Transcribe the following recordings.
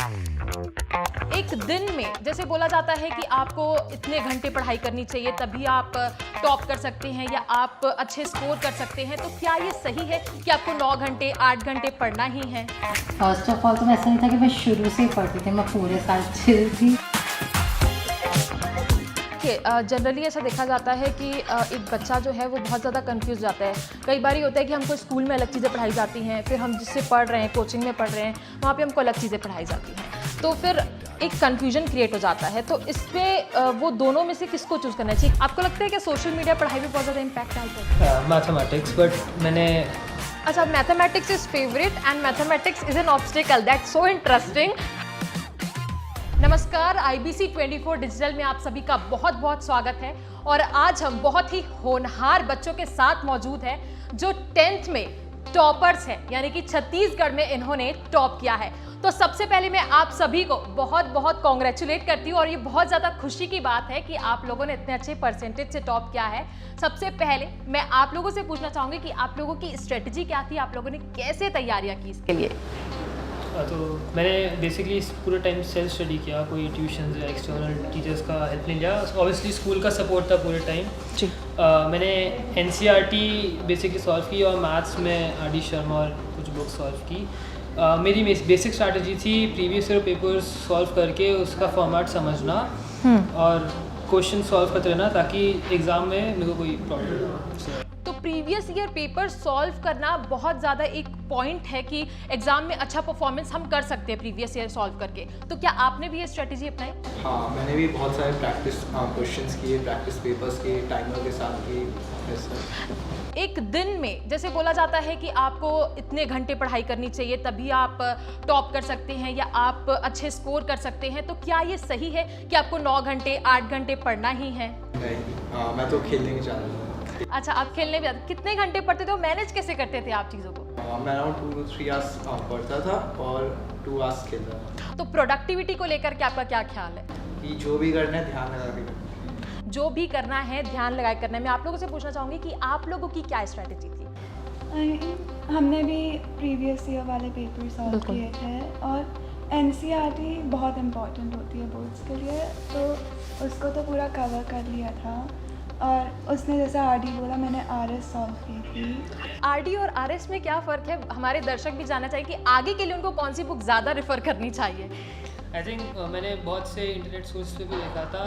एक दिन में जैसे बोला जाता है कि आपको इतने घंटे पढ़ाई करनी चाहिए तभी आप टॉप कर सकते हैं या आप अच्छे स्कोर कर सकते हैं, तो क्या ये सही है कि आपको 9 घंटे 8 घंटे पढ़ना ही है? फर्स्ट ऑफ ऑल तो ऐसा नहीं था कि मैं शुरू से ही पढ़ती थी, मैं पूरे साल चिल थी। जनरली ऐसा देखा जाता है कि एक बच्चा जो है वो बहुत ज़्यादा कंफ्यूज जाता है। कई बार होता है कि हमको स्कूल में अलग चीज़ें पढ़ाई जाती हैं, फिर हम जिससे पढ़ रहे हैं, कोचिंग में पढ़ रहे हैं, वहाँ पे हमको अलग चीज़ें पढ़ाई जाती हैं, तो फिर एक कन्फ्यूजन क्रिएट हो जाता है। तो इस पर वो दोनों में से किसको चूज़ करना चाहिए? आपको लगता है कि सोशल मीडिया पढ़ाई में बहुत ज़्यादा इम्पैक्ट डालता है? मैथमेटिक्स, बट मैंने अच्छा, mathematics is favourite and mathematics is an obstacle, that's so interesting. नमस्कार, IBC 24 डिजिटल में आप सभी का बहुत बहुत स्वागत है। और आज हम बहुत ही होनहार बच्चों के साथ मौजूद हैं जो 10th में टॉपर्स हैं, यानी कि छत्तीसगढ़ में इन्होंने टॉप किया है। तो सबसे पहले मैं आप सभी को बहुत बहुत कॉन्ग्रेचुलेट करती हूँ और ये बहुत ज़्यादा खुशी की बात है कि आप लोगों ने इतने अच्छे परसेंटेज से टॉप किया है। सबसे पहले मैं आप लोगों से पूछना चाहूँगी कि आप लोगों की स्ट्रेटजी क्या थी, आप लोगों ने कैसे तैयारियाँ की इसके लिए? तो मैंने बेसिकली पूरे टाइम सेल्फ स्टडी किया, कोई ट्यूशन या एक्सटर्नल टीचर्स का हेल्प नहीं लिया। ऑब्वियसली स्कूल का सपोर्ट था पूरे टाइम जी। मैंने NCERT बेसिकली सॉल्व की और मैथ्स में RD शर्मा और कुछ बुक सॉल्व की। मेरी बेसिक स्ट्रैटेजी थी प्रीवियस ईयर पेपर्स सॉल्व करके उसका फॉर्मेट समझना और क्वेश्चन सॉल्व करते रहना ताकि एग्ज़ाम में मेरे को कोई प्रॉब्लम ना हो। तो प्रीवियस ईयर पेपर सॉल्व करना बहुत ज़्यादा एक पॉइंट है कि एग्जाम में अच्छा परफॉर्मेंस हम कर सकते हैं प्रीवियस ईयर सॉल्व करके। तो क्या आपने भी ये स्ट्रेटजी अपनाई? हाँ, मैंने भी बहुत सारे प्रैक्टिस क्वेश्चंस किए, प्रैक्टिस पेपर्स किए, टाइमर के साथ किए। एक दिन में जैसे बोला जाता है कि आपको इतने घंटे पढ़ाई करनी चाहिए तभी आप टॉप कर सकते हैं या आप अच्छे स्कोर कर सकते हैं, तो क्या ये सही है कि आपको 9 घंटे 8 घंटे पढ़ना ही है? नहीं, मैं तो खेलने के चाह रहा हूँ। अच्छा, आप खेलने भी जाते? कितने घंटे पढ़ते थे और मैनेज कैसे करते थे आप चीज़ों को? मैं अराउंड 2 to 3 आवर्स पढ़ता था और 2 आवर्स खेलता था। तो प्रोडक्टिविटी को लेकर के आपका क्या ख्याल है? कि जो भी करना है ध्यान लगा के करना है। जो भी करना है ध्यान लगाए करना है। मैं आप लोगों से पूछना चाहूँगी कि आप लोगों की क्या स्ट्रैटेजी थी? हमने भी प्रीवियस ईयर वाले पेपर सॉल्व किए थे और NCERT बहुत इम्पॉर्टेंट होती है बोर्ड्स के लिए, तो उसको तो पूरा कवर कर लिया था। और उसने जैसे RD बोला, मैंने RS सॉल्व की थी। RD और RS में क्या फ़र्क है? हमारे दर्शक भी जानना चाहिए कि आगे के लिए उनको कौन सी बुक ज़्यादा रेफ़र करनी चाहिए। आई थिंक मैंने बहुत से इंटरनेट सोर्स पे भी देखा था,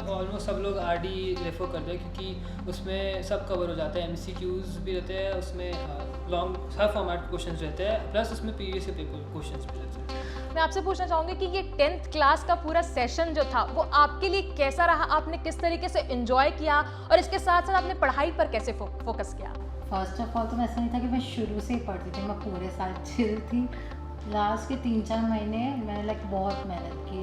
ऑलमोस्ट सब लोग RD रेफर करते हैं क्योंकि उसमें सब कवर हो जाता है, MCQs भी रहते हैं उसमें, लॉन्ग हर फॉर्मेट क्वेश्चंस रहते हैं, प्लस उसमें प्रीवियस ईयर पेपर क्वेश्चंस भी रहते हैं। मैं आपसे पूछना चाहूँगी कि ये 10th क्लास का पूरा सेशन जो था वो आपके लिए कैसा रहा? आपने किस तरीके से एंजॉय किया और इसके साथ साथ आपने पढ़ाई पर कैसे फोकस किया? फर्स्ट ऑफ ऑल तो ऐसा नहीं था कि मैं शुरू से ही पढ़ती थी, मैं पूरे साल चिल थी। लास्ट के 3-4 महीने मैंने बहुत मेहनत की,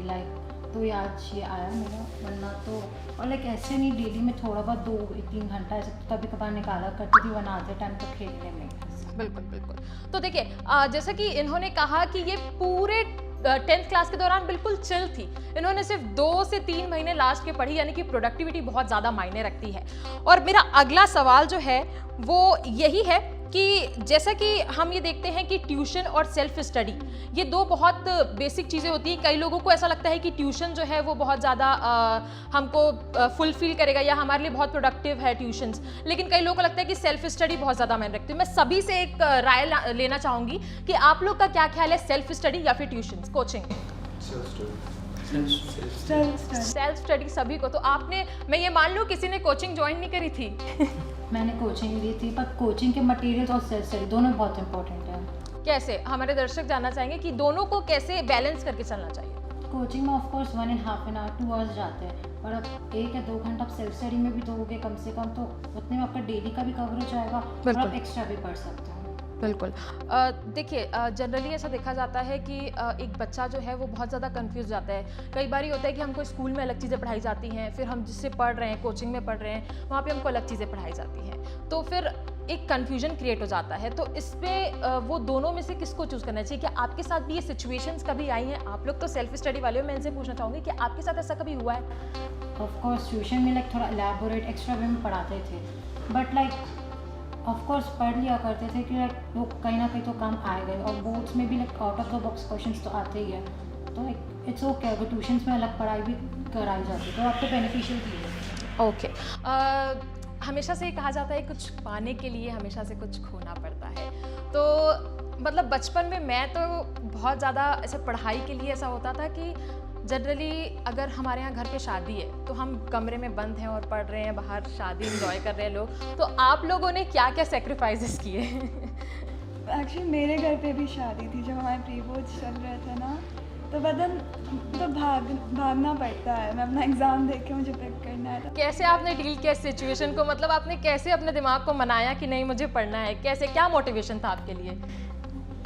तो आज ये आया मेरा, वरना तो और ऐसे नहीं डेली में थोड़ा बहुत 2-3 घंटा ऐसे तो कभी कभार निकाला करती थी, वरना आधे टाइम तो खेलने में। बिल्कुल बिल्कुल। तो देखिए, जैसा कि इन्होंने कहा कि ये पूरे 10th क्लास के दौरान बिल्कुल चिल थी, इन्होंने सिर्फ 2 से 3 महीने लास्ट के पढ़ी, यानी कि प्रोडक्टिविटी बहुत ज़्यादा मायने रखती है। और मेरा अगला सवाल जो है वो यही है कि जैसा कि हम ये देखते हैं कि ट्यूशन और सेल्फ स्टडी ये 2 बहुत बेसिक चीज़ें होती हैं। कई लोगों को ऐसा लगता है कि ट्यूशन जो है वो बहुत ज़्यादा हमको फुलफिल करेगा या हमारे लिए बहुत प्रोडक्टिव है ट्यूशन्स, लेकिन कई लोगों को लगता है कि सेल्फ स्टडी बहुत ज़्यादा मायने रखती है। मैं सभी से एक राय लेना चाहूँगी कि आप लोग का क्या ख्याल है, सेल्फ स्टडी या फिर ट्यूशन कोचिंग? सेल्फ स्टडी सभी को। तो आपने, मैं ये मान लूँ किसी ने कोचिंग ज्वाइन नहीं करी थी? मैंने कोचिंग ली थी, पर कोचिंग के मटेरियल और सेल्फ स्टडी दोनों बहुत इंपॉर्टेंट है। कैसे? हमारे दर्शक जानना चाहेंगे कि दोनों को कैसे बैलेंस करके चलना चाहिए। कोचिंग में ऑफ कोर्स 1.5 hour 2 hours जाते हैं, और अब 1 या 2 घंटा आप सेल्फ स्टडी में भी दोगे कम से कम, तो उतने में आपका डेली का भी कवर हो जाएगा और आप एक्स्ट्रा भी पढ़ सकते हैं। बिल्कुल। देखिए, जनरली ऐसा देखा जाता है कि एक बच्चा जो है वो बहुत ज़्यादा कंफ्यूज जाता है। कई बार होता है कि हमको स्कूल में अलग चीज़ें पढ़ाई जाती हैं, फिर हम जिससे पढ़ रहे हैं, कोचिंग में पढ़ रहे हैं, वहाँ पे हमको अलग चीज़ें पढ़ाई जाती हैं, तो फिर एक कन्फ्यूजन क्रिएट हो जाता है। तो इस पर वो दोनों में से किसको चूज़ करना चाहिए? क्या आपके साथ भी ये सिचुएशंस कभी आई हैं? आप लोग तो सेल्फ स्टडी वाले हो, मैं इनसे पूछना चाहूँगी कि आपके साथ ऐसा कभी हुआ है? ऑफ कोर्स ट्यूशन में थोड़ा एलैबोरेट एक्स्ट्रा वे में पढ़ाते थे, बट ऑफ कोर्स पढ़ लिया करते थे कि वो कहीं ना कहीं तो काम आएगा, और बोर्ड्स में भी out of the box questions तो आते ही है, तो इट्स ओके, अगर ट्यूशन्स में अलग पढ़ाई भी कराई जाती तो आपको बेनिफिशियल थी। ओके हमेशा से ये कहा जाता है कुछ पाने के लिए हमेशा से कुछ खोना पड़ता है। तो मतलब बचपन में मैं तो बहुत ज़्यादा ऐसे पढ़ाई के लिए ऐसा होता था कि जनरली अगर हमारे यहाँ घर पे शादी है तो हम कमरे में बंद हैं और पढ़ रहे हैं, बाहर शादी इंजॉय कर रहे हैं लोग। तो आप लोगों ने क्या क्या सेक्रीफाइसेस किए? एक्चुअली मेरे घर पे भी शादी थी जब हमारे प्री बोर्ड्स चल रहे थे ना, तो बदन तो भागना पड़ता है। मैं अपना एग्ज़ाम देख के मुझे पिक करना है। तो कैसे आपने डील किया सिचुएशन को? मतलब आपने कैसे अपने दिमाग को मनाया कि नहीं मुझे पढ़ना है? कैसे, क्या मोटिवेशन था आपके लिए?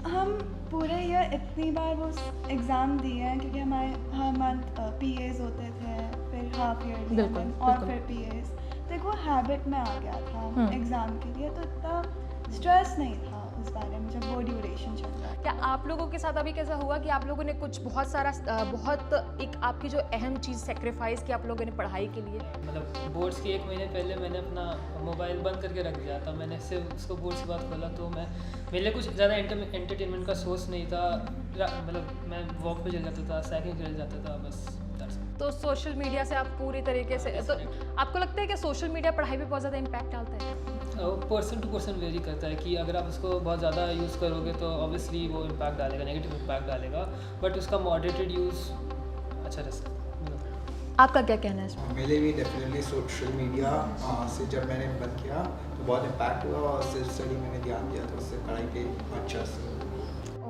हम पूरे ईयर इतनी बार वो एग्ज़ाम दिए हैं क्योंकि हमारे हर मंथ पीएज होते थे, फिर हाफ ईयरली बिल्कुल, और बिल्कुल। फिर पीएज। तो एक वो हैबिट में आ गया था एग्ज़ाम के लिए, तो इतना स्ट्रेस नहीं था उस बारे में जब वो ड्यूरेशन चल रहा था। क्या आप लोगों के साथ अभी कैसा हुआ कि आप लोगों ने कुछ बहुत सारा बहुत एक आपकी जो अहम चीज़ सेक्रीफाइस की आप लोगों ने पढ़ाई के लिए? मतलब बोर्ड्स के 1 महीने पहले मैंने अपना मोबाइल बंद करके रख दिया था। मैंने सिर्फ उसको बोर्ड्स के बाद खोला तो मेरे लिए कुछ ज़्यादा एंटरटेनमेंट का सोर्स नहीं था। मतलब मैं वॉक पे चल जाता था, साइकिल चल जाता था, बस। तो सोशल मीडिया से आप पूरी तरीके से, तो आपको लगता है कि सोशल मीडिया पढ़ाई पे बहुत ज़्यादा इम्पैक्ट डालता है? पर्सन टू पर्सन वेरी करता है कि अगर आप उसको बहुत ज़्यादा यूज़ करोगे तो ऑब्वियसली वो इम्पैक्ट डालेगा, नेगेटिव इम्पैक्ट डालेगा, बट उसका मॉडरेटेड यूज़ अच्छा रह सकता है। आपका क्या कहना है इसमें? मेरे भी डेफिनेटली सोशल मीडिया से जब मैंने बंद किया तो बहुत इम्पैक्ट हुआ और सिर्फ स्टडी मैंने ध्यान दिया तो उससे पढ़ाई पे अच्छा से।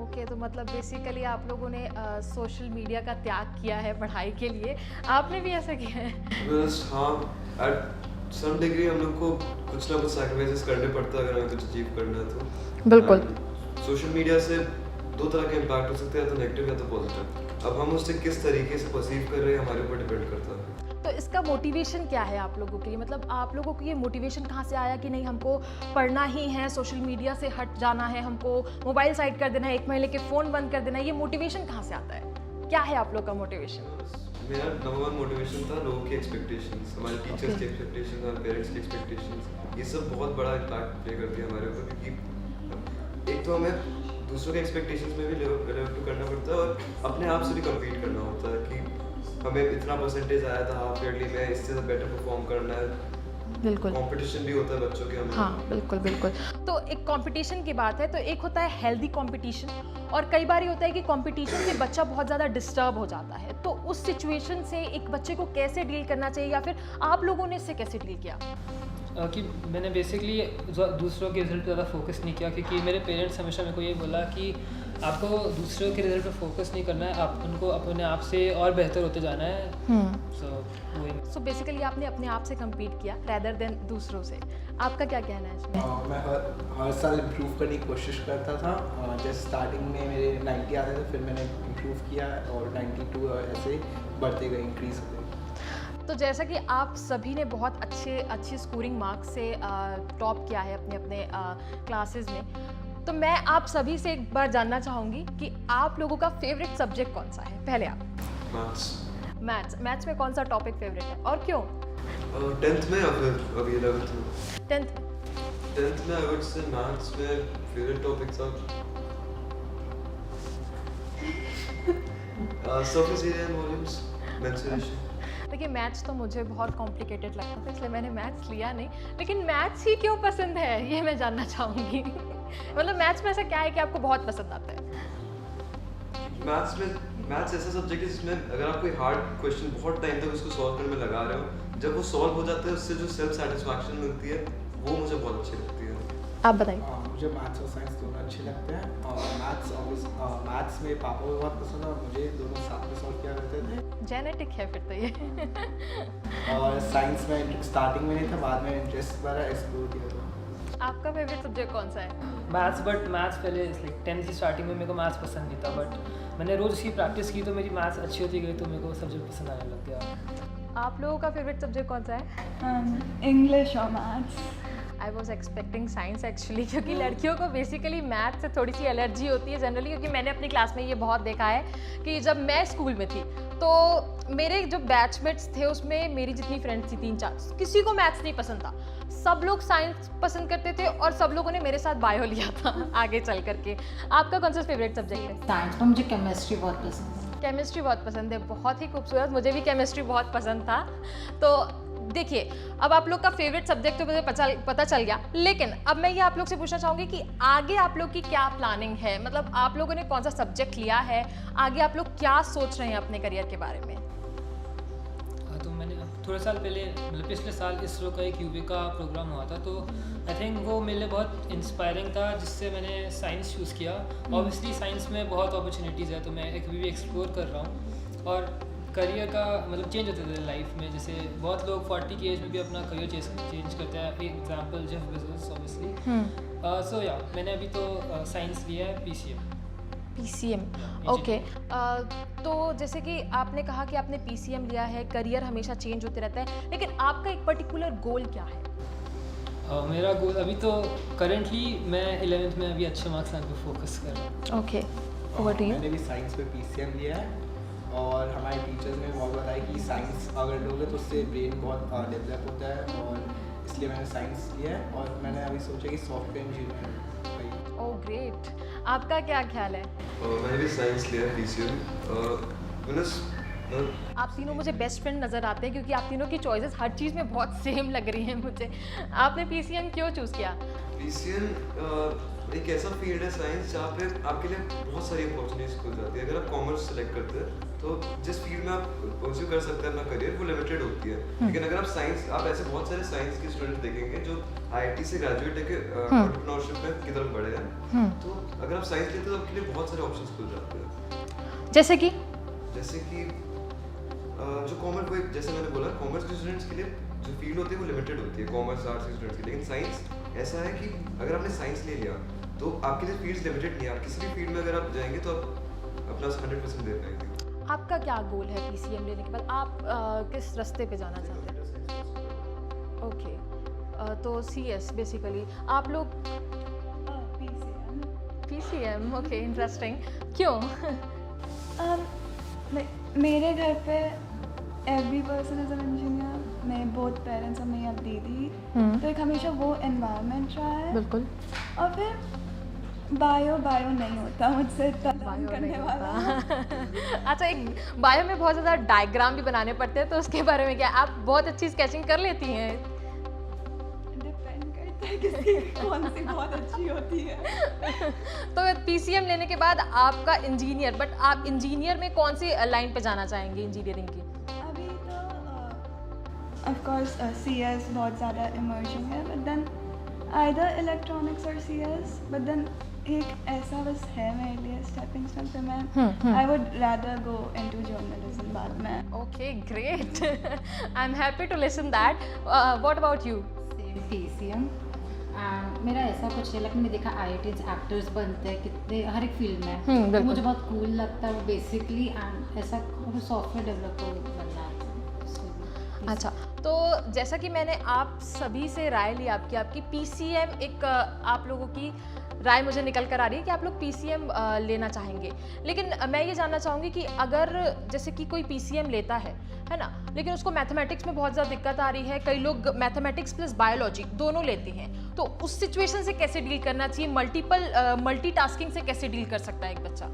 ओके तो मतलब बेसिकली आप लोगों ने सोशल मीडिया का त्याग किया है पढ़ाई के लिए। आपने भी ऐसा किया है? बस हाँ, एट सम डिग्री हम लोग को कुछ ना कुछ सैक्रिफाइसेस करने पड़ता है अगर हमें कुछ अचीव करना है तो। बिल्कुल। सोशल मीडिया से 2 तरह के इम्पैक्ट हो सकते हैं, या तो नेगेटिव या तो पॉजिटिव। अब हम उससे किस तरीके से परसीव कर रहे हैं हमारे ऊपर डिपेंड करता है। तो इसका मोटिवेशन क्या है आप लोगों के लिए? मतलब आप लोगों को ये मोटिवेशन कहाँ से आया कि नहीं हमको पढ़ना ही है, सोशल मीडिया से हट जाना है, हमको मोबाइल साइड कर देना है, 1 महीने के फ़ोन बंद कर देना है? ये मोटिवेशन कहाँ से आता है? क्या है आप लोग का मोटिवेशन? मेरा नंबर 1 मोटिवेशन था लोगों की एक्सपेक्टेशंस, हमारे टीचर्स की एक्सपेक्टेशंस, हमारे पेरेंट्स की एक्सपेक्टेशंस। ये सब बहुत बड़ा इम्पैक्ट प्ले करती है हमारे ऊपर, क्योंकि एक तो हमें दूसरों के एक्सपेक्टेशंस में भी लिव टू करना पड़ता है और अपने आप से भी कम्पीट करना होता है कि हमें इतना परसेंटेज आया था हाफ ईयरली में, इससे बेटर परफॉर्म करना है। बिल्कुल। कंपटीशन भी होता है बच्चों के हमें। हाँ बिल्कुल बिल्कुल। तो एक कंपटीशन की बात है तो एक होता है हेल्दी कंपटीशन और कई बार ये होता है कि कंपटीशन से बच्चा बहुत ज़्यादा डिस्टर्ब हो जाता है। तो उस सिचुएशन से एक बच्चे को कैसे डील करना चाहिए या फिर आप लोगों ने इससे कैसे डील किया? कि मैंने बेसिकली दूसरों के रिजल्ट पे ज़्यादा फोकस नहीं किया, क्योंकि मेरे पेरेंट्स हमेशा मेरे को ये बोला कि आपको दूसरों के रिजल्ट पे फोकस नहीं करना है, आप उनको अपने आप से और बेहतर होते जाना है। सो बेसिकली आपने अपने आप से कम्पीट किया रैदर देन दूसरों से। आपका क्या कहना है इसमें? मैं हर साल इम्प्रूव करने की कोशिश करता था। जैसे स्टार्टिंग में मेरे 90 आते थे, फिर मैंने इम्प्रूव किया और 92 ऐसे बढ़ते गए, इंक्रीज हो गए। तो जैसा कि आप सभी ने बहुत अच्छे स्कोरिंग मार्क्स से टॉप किया है अपने अपने क्लासेस में, तो मैं आप सभी से एक बार जानना चाहूँगी कि आप लोगों का फेवरेट सब्जेक्ट कौन सा है? पहले आप। मैथ्स में कौन सा टॉपिक फेवरेट है और क्यों? 10th में या फिर अभी 11th में? 10th में आई वुड से मैथ्स में फेवरेट टॉपिक था surface area and volumes, mensuration. देखिए मैथ्स तो मुझे बहुत कॉम्प्लिकेटेड लगता था इसलिए मैंने मैथ्स लिया नहीं, लेकिन मैथ्स ही क्यों पसंद है ये मैं जानना चाहूँगी। मतलब मैथ्स में ऐसा क्या है कि आपको बहुत पसंद आता है? मैथ्स ऐसा सब्जेक्ट है जिसमें अगर आप कोई हार्ड क्वेश्चन बहुत टाइम तक उसको सॉल्व करने में लगा रहे हो, जब वो सॉल्व हो जाता है उससे जो सेल्फ सेटिस्फैक्शन मिलती है वो मुझे बहुत अच्छी लगती है। आप बताइए। मुझे मैथ्स और साइंस दोनों अच्छे लगते हैं और मैथ्स में पापा को बहुत पसंद है और मुझे दोनों साथ में सॉल्व किया करते थे। जेनेटिक है फिर तो ये। और साइंस में स्टार्टिंग में नहीं था, बाद में इंटरेस्ट बढ़ा, एक्सप्लोर किया था। आपका फेवरेट सब्जेक्ट कौन सा है? मैथ्स, बट मैथ्स पहले 10th की स्टार्टिंग में मेरे को मैथ्स पसंद नहीं था, बट मैंने रोज़ उसकी प्रैक्टिस की तो मेरी मैथ्स अच्छी होती गई तो मेरे को सब्जेक्ट पसंद आने लग गया। आप लोगों का फेवरेट सब्जेक्ट कौन सा है? इंग्लिश और maths. I was expecting science actually, क्योंकि लड़कियों को बेसिकली मैथ से थोड़ी सी एलर्जी होती है जनरली, क्योंकि मैंने अपनी क्लास में ये बहुत देखा है कि जब मैं स्कूल में थी तो मेरे जो बैचमेट्स थे उसमें मेरी जितनी फ्रेंड्स थी 3-4, किसी को मैथ्स नहीं पसंद था, सब लोग साइंस पसंद करते थे और सब लोगों ने मेरे साथ बायो लिया था आगे चल करके। आपका कौन सा फेवरेट सब्जेक्ट है? साइंस में मुझे केमिस्ट्री बहुत पसंद है। केमिस्ट्री बहुत पसंद है, बहुत ही खूबसूरत। मुझे भी केमिस्ट्री बहुत पसंद था। तो देखिए, अब आप लोग का फेवरेट सब्जेक्ट तो मुझे पता चल गया, लेकिन अब मैं ये आप लोग से पूछना चाहूँगी कि आगे आप लोग की क्या प्लानिंग है? मतलब आप लोगों ने कौन सा सब्जेक्ट लिया है, आगे आप लोग क्या सोच रहे हैं अपने करियर के बारे में? तो मैंने थोड़े साल पहले, मतलब पिछले साल इसरो का एक यूवी का प्रोग्राम हुआ था, तो आई थिंक वो मेरे लिए बहुत इंस्पायरिंग था, जिससे मैंने साइंस चूज़ किया। ऑब्वियसली साइंस में बहुत अपॉर्चुनिटीज़ है, तो मैं एक भी एक्सप्लोर कर रहा हूँ। और करियर का मतलब चेंज होते थे लाइफ में, जैसे बहुत लोग 40 की एज में भी अपना करियर चेंज करते हैं। एक एग्जांपल जेफ बेजोस ऑब्वियसली। सो या मैंने अभी तो साइंस लिया है, PCM। ओके। तो जैसे कि आपने कहा कि आपने PCM लिया है, करियर हमेशा चेंज होते रहता है, लेकिन आपका एक पर्टिकुलर गोल क्या है? मेरा गोल अभी तो करेंटली मैं 11th में अभी अच्छे मार्क्स लाने पे फोकस कर रहा हूँ। Okay, over to you. मैंने भी साइंस पे PCM लिया है, और हमारे टीचर्स ने बहुत बताया कि साइंस अगर लोगे तो उससे ब्रेन बहुत डेवलप होता है, और इसलिए मैंने साइंस लिया है। और मैंने अभी सोचा कि सॉफ्टवेयर इंजीनियर। ओह ग्रेट, आपका क्या ख्याल है? मैंने भी साइंस लिया है, PCM। आप तीनों मुझे बेस्ट फ्रेंड नज़र आते हैं, क्योंकि आप तीनों की चॉइसेस हर चीज़ में बहुत सेम लग रही हैं मुझे। आपने PCM क्यों चूज़ किया? PCM एक ऐसा फील्ड है साइंस जहाँ पे आपके लिए बहुत सारी अपॉर्चुनिटीज खुल जाती है। अगर आप कॉमर्स सेलेक्ट करते हैं तो जिस फील्ड में आप परस्यू कर सकते हैं अपना करियर, वो लिमिटेड होती है। लेकिन अगर आप साइंस, आप ऐसे बहुत सारे साइंस के स्टूडेंट देखेंगे जो IIT से ग्रेजुएट होकर एंटरप्रेन्योरशिप में की तरफ बढ़े हैं। तो अगर आप साइंस लेते हैं तो आपके लिए बहुत सारे ऑप्शंस खुल जाते हैं। जैसे कि जो कॉमर्स, कोई जैसे मैंने बोला, कॉमर्स के स्टूडेंट्स के लिए जो फील्ड होती है वो लिमिटेड होती है, कॉमर्स आर्ट्स के स्टूडेंट्स की। लेकिन साइंस ऐसा है कि अगर आपने साइंस ले लिया तो आपके लिए फील्ड्स लिमिटेड नहीं है। आप किसी भी फील्ड में अगर आप जाएंगे तो आप अपना 100% दे पाएंगे। आपका क्या गोल है PCM लेने के बाद? आप किस रास्ते पे जाना चाहते हैं? ओके, तो CS बेसिकली। आप लोग PCM, ओके, इंटरेस्टिंग। क्यों? मेरे घर पे every person is an engineer, मेरे बोथ पेरेंट्स और मेरी अब दीदी, तो एक हमेशा वो एनवायरनमेंट रहा है। बिल्कुल। और फिर बायो नहीं होता मुझसे इतना बायो करने नहीं वाला। होता। अच्छा, एक बायो में बहुत ज़्यादा डायग्राम भी बनाने पड़ते हैं, तो उसके बारे में क्या? आप बहुत अच्छी स्केचिंग कर लेती हैं? डिपेंड करता है किसी कौन सी बहुत अच्छी होती है। तो PCM लेने के बाद आपका इंजीनियर, बट आप इंजीनियर में कौन सी लाइन पे जाना चाहेंगे इंजीनियरिंग की? अभी तो ऑफ कोर्स CS बहुत ज़्यादा इमर्जिंग है, बट देन आइदर इलेक्ट्रॉनिक्स और CS, बट देन एक ऐसा बस है मेरे लिए स्टेपिंग स्टोन पे मैं I would rather go into journalism बाद में। Okay, great. I am happy to listen that. What about you? Same PCM। And मेरा ऐसा कुछ है, लेकिन मैंने देखा IITs एक्टर्स बनते हैं कितने हर एक फील्ड में, बिल्कुल। मुझे बहुत कूल लगता है वो बेसिकली। एंड ऐसा सॉफ्टवेयर डेवलपर बनना है। अच्छा, तो जैसा कि मैंने आप सभी से राय ली, आपकी PCM, एक आप लोगों की राय मुझे निकल कर आ रही है कि आप लोग PCM लेना चाहेंगे। लेकिन मैं ये जानना चाहूँगी कि अगर जैसे कि कोई PCM लेता है ना, लेकिन उसको मैथमेटिक्स में बहुत ज़्यादा दिक्कत आ रही है, कई लोग मैथमेटिक्स प्लस बायोलॉजी दोनों लेते हैं, तो उस सिचुएशन से कैसे डील करना चाहिए? मल्टीटास्किंग से कैसे डील कर सकता है एक बच्चा?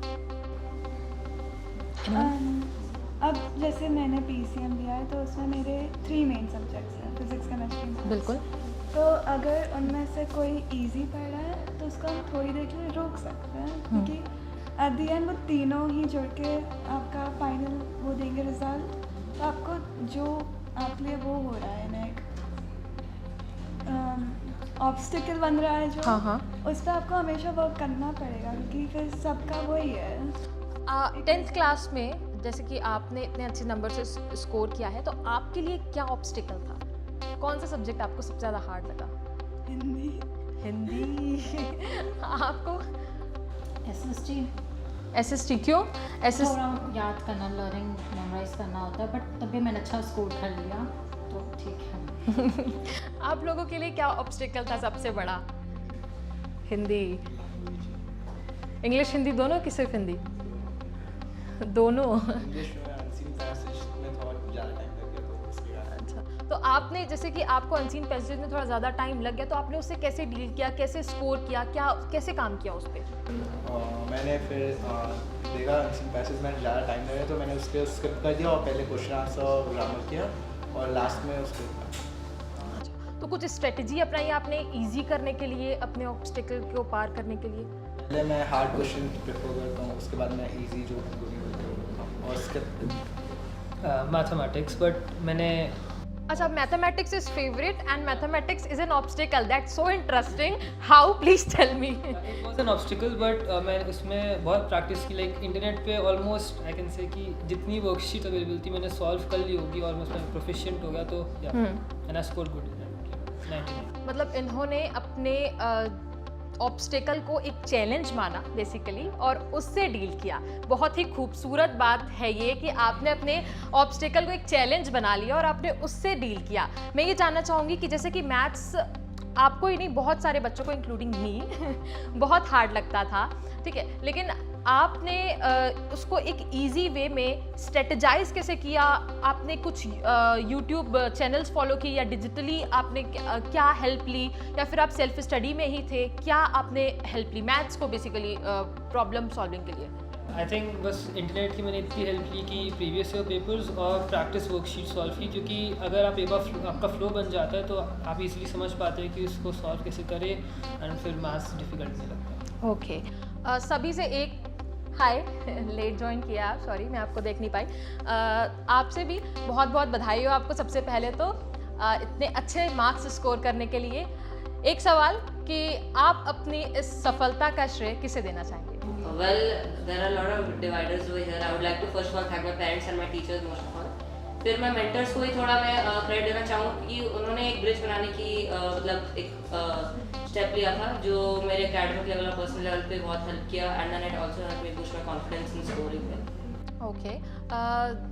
अब जैसे मैंने PCM लिया है तो उसमें मेरे 3 मेन सब्जेक्ट्स हैं, फिजिक्स, केमिस्ट्री, मैथ्स। बिल्कुल। तो अगर उनमें से कोई इजी पड़ रहा है तो उसको हम थोड़ी देर के लिए रोक सकते हैं, क्योंकि एट द एंड वो तीनों ही जुड़ के आपका फाइनल वो देंगे रिजल्ट। तो आपको जो आपके लिए वो हो रहा है ना, एक ऑब्स्टिकल बन रहा है जो, हाँ। उस पर आपको हमेशा वर्क करना पड़ेगा, क्योंकि फिर सबका वही है। 10th क्लास में जैसे कि आपने इतने अच्छे नंबर से स्कोर किया है, तो आपके लिए क्या ऑब्स्टिकल था? कौन सा सब्जेक्ट आपको सबसे ज़्यादा हार्ड लगा? हिंदी। आपको? SST क्यों? थोड़ा याद करना, लर्निंग, मेमोराइज करना होता है, बट तब भी मैंने अच्छा स्कोर कर लिया, तो ठीक है। आप लोगों के लिए क्या ऑब्स्टिकल था सबसे बड़ा? हिंदी, इंग्लिश, हिंदी दोनों कि सिर्फ हिंदी? दोनों। इंग्लिश में अनसीन पैसेज में थोड़ा ज़्यादा टाइम लग गया, तो इसके कारण। अच्छा, तो आपने जैसे कि आपको अनसीन पैसेज में थोड़ा ज़्यादा टाइम लग गया, तो आपने उससे कैसे डील किया, कैसे स्कोर किया, कैसे काम किया उस पर? मैंने फिर देखा अनसीन पैसेज में ज़्यादा टाइम लगे तो मैंने उसके स्किप कर दिया और पहले क्वेश्चन आंसर और ग्रामर किया और लास्ट में उसको तो कुछ स्ट्रेटजी अपनाई आपने इजी करने के लिए, अपने ऑब्स्टिकल को पार करने के लिए? पहले मैं हार्ड क्वेश्चन प्रेफर करता हूँ, उसके बाद मैं इजी जो और उसके मैथमेटिक्स, बट मैंने अच्छा, mathematics is favourite and mathematics is an obstacle, that's so interesting, how, please tell me. It was an obstacle, but मैंने उसमें बहुत प्रैक्टिस की, लाइक इंटरनेट पे ऑलमोस्ट आई कैन से कि जितनी वर्कशीट अवेलेबल थी मैंने सॉल्व कर ली होगी और मैं उसमें प्रोफिशिएंट हो गया, तो एंड आई स्कोर गुड 99। मतलब इन्होंने अपने ऑब्स्टिकल को एक चैलेंज माना बेसिकली और उससे डील किया। बहुत ही खूबसूरत बात है ये कि आपने अपने ऑब्स्टिकल को एक चैलेंज बना लिया और आपने उससे डील किया। मैं ये जानना चाहूँगी कि जैसे कि मैथ्स आपको ही नहीं, बहुत सारे बच्चों को इंक्लूडिंग मी बहुत हार्ड लगता था, ठीक है, लेकिन आपने उसको एक इजी वे में स्ट्रेटजाइज कैसे किया? आपने कुछ यूट्यूब चैनल्स फॉलो किए या डिजिटली आपने क्या हेल्प ली, या फिर आप सेल्फ स्टडी में ही थे? क्या आपने हेल्प ली मैथ्स को बेसिकली प्रॉब्लम सॉल्विंग के लिए? आई थिंक बस इंटरनेट की मैंने इतनी हेल्प ली कि प्रीवियस ईयर पेपर्स और प्रैक्टिस वर्कशीट सॉल्व की, क्योंकि अगर आप एक बार आपका फ्लो बन जाता है तो आप इजीली समझ पाते हैं कि उसको सॉल्व कैसे करें एंड फिर मैथ्स डिफिकल्ट नहीं लगता। ओके, सभी से एक हाय, लेट ज्वाइन किया आप, सॉरी मैं आपको देख नहीं पाई। आपसे भी बहुत बहुत बधाई हो आपको सबसे पहले तो इतने अच्छे मार्क्स स्कोर करने के लिए। एक सवाल कि आप अपनी इस सफलता का श्रेय किसे देना चाहेंगे? Well, there are a lot of dividers over here. I would like to first of all thank my parents and my teachers most of all. फिर मैं मेंटर्स को ही थोड़ा मैं क्रेडिट देना चाहूँ कि उन्होंने एक ब्रिज बनाने की मतलब एक स्टेप लिया था जो मेरे एकेडमिक लेवल और पर्सनल लेवल पे बहुत हेल्प किया, and then it also help me boost my confidence in scoring. Okay,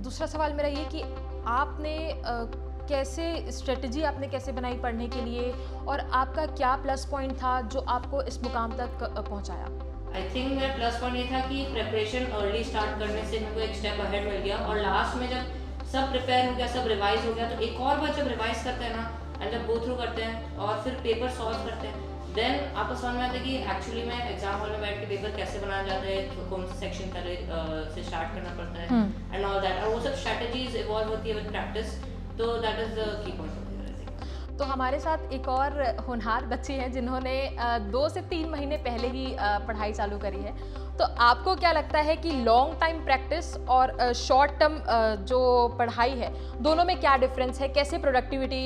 दूसरा सवाल मेरा ये कि आपने कैसे स्ट्रेटजी आपने कैसे बनाई पढ़ने के लिए और आपका क्या प्लस पॉइंट था जो आपको इस मुकाम तक पहुंचाया? आई थिंक मेरा प्लस पॉइंट ये था कि प्रिपरेशन अर्ली स्टार्ट करने से मेरे को एक स्टेप अहेड मिल गया, और लास्ट में जब सब प्रिपेयर हो गया, सब रिवाइज हो गया, तो एक और बार जब रिवाइज करते हैं ना एंड जब गो थ्रू करते हैं और फिर पेपर सॉल्व करते हैं, देन आपको समझ में आता है कि एक्चुअली में एग्जाम हॉल में बैठ के पेपर कैसे बनाया जाता है, कौन सा सेक्शन पहले से स्टार्ट करना पड़ता है एंड ऑल दैट, और वो सब स्ट्रेटजीज इवॉल्व होती है विद प्रैक्टिस, तो that is the key point. तो हमारे साथ एक और होनहार बच्ची हैं जिन्होंने 2 से 3 महीने पहले ही पढ़ाई चालू करी है, तो आपको क्या लगता है कि लॉन्ग टाइम प्रैक्टिस और शॉर्ट टर्म जो पढ़ाई है दोनों में क्या डिफरेंस है, कैसे प्रोडक्टिविटी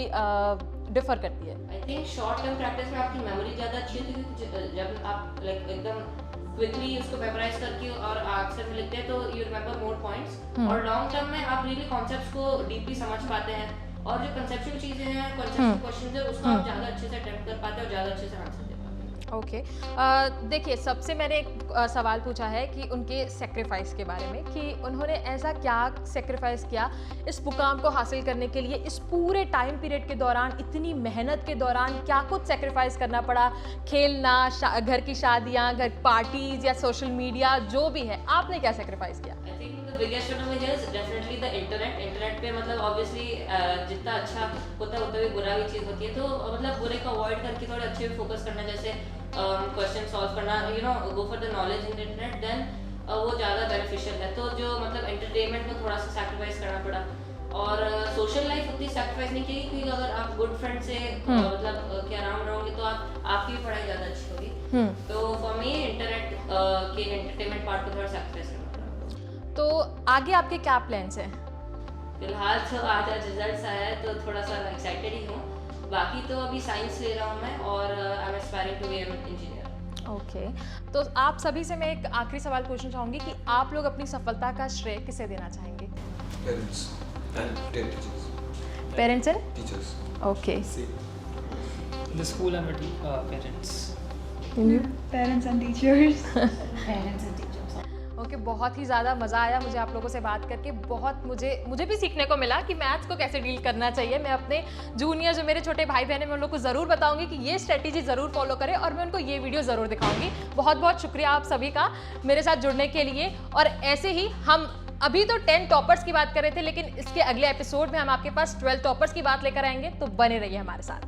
डिफर करती है? I think short term practice में आपकी मेमोरी ज़्यादा अच्छी होती है, क्योंकि जब आप लाइक एकदम क्विकली उसको मेमोराइज करके और आंसर लिखते हैं तो यू रिमेंबर मोर पॉइंट्स, और लॉन्ग टर्म में आप रियली कॉन्सेप्ट्स को डीपली समझ पाते हैं और जो कंसेप्चुअल चीज़ें हैं, कंसेप्चुअल क्वेश्चंस है, उसको आप ज़्यादा अच्छे से अटेम्प्ट कर पाते हैं और ज़्यादा अच्छे से आंसर दे पाते हैं। ओके, देखिए सबसे मैंने एक सवाल पूछा है कि उनके सेक्रीफाइस के बारे में, कि उन्होंने ऐसा क्या सेक्रीफाइस किया इस मुकाम को हासिल करने के लिए, इस पूरे टाइम पीरियड के दौरान, इतनी मेहनत के दौरान क्या कुछ सेक्रीफाइस करना पड़ा? खेलना, घर की शादियाँ, घर पार्टीज या सोशल मीडिया, जो भी है, आपने क्या सेक्रीफाइस किया? I think the biggest one of is definitely the internet पे मतलब ऑब्वियसली जितना अच्छा होता है उतना भी बुरा भी चीज़ होती है, तो मतलब बुरे को अवॉइड करके थोड़े अच्छे पे फोकस करना, जैसे क्वेश्चन सॉल्व करना, you know go for the knowledge in internet, then वो ज़्यादा बेनिफिशियल है। तो जो मतलब एंटरटेनमेंट में थोड़ा सा सैक्रिफाइस करना पड़ा, और सोशल लाइफ उतनी सैक्रिफाइस नहीं की, क्योंकि अगर आप गुड फ्रेंड से मतलब के अराउंड रहोगे तो आपकी भी पढ़ाई ज़्यादा अच्छी होगी। तो फॉर मी इंटरनेट के एंटरटेनमेंट पार्ट को थोड़ा सैक्रिफाइस करना पड़ा। तो आगे आपके क्या प्लान्स हैं? फिलहाल तो आज रिजल्ट्स आया है तो थोड़ा सा एक्साइटेड ही हूँ, बाकी तो अभी साइंस ले रहा हूँ मैं, और I am aspiring to be an engineer. Okay, तो आप सभी से मैं एक आखिरी सवाल पूछना चाहूँगी कि आप लोग अपनी सफलता का श्रेय किसे देना चाहेंगे? Parents and teachers. Parents and Teachers. Okay, The school and the parents. Parents and teachers. Parents and teachers. Okay, बहुत ही ज़्यादा मज़ा आया मुझे आप लोगों से बात करके, बहुत मुझे भी सीखने को मिला कि मैथ्स को कैसे डील करना चाहिए। मैं अपने जूनियर जो मेरे छोटे भाई बहन हैं मैं उन लोग को ज़रूर बताऊंगी कि ये स्ट्रेटेजी ज़रूर फॉलो करें, और मैं उनको ये वीडियो ज़रूर दिखाऊंगी। बहुत बहुत शुक्रिया आप सभी का मेरे साथ जुड़ने के लिए, और ऐसे ही हम अभी तो 10 टॉपर्स की बात कर रहे थे, लेकिन इसके अगले एपिसोड में हम आपके पास 12 टॉपर्स की बात लेकर आएंगे, तो बने रहिए हमारे साथ।